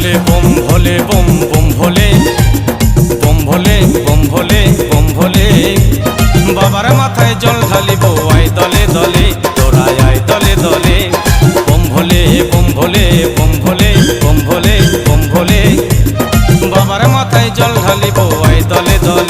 ভোলে bomb ভোলে bomb bomb ভোলে bomb ভোলে bomb ভোলে bomb ভোলে বাবার মাথায় জল ঢালিব আয় দলে দলে তোরা আয় দলে দলে বম ভোলে বম ভোলে বম ভোলে বম ভোলে বম ভোলে বাবার মাথায় জল ঢালিব আয় দলে দলে।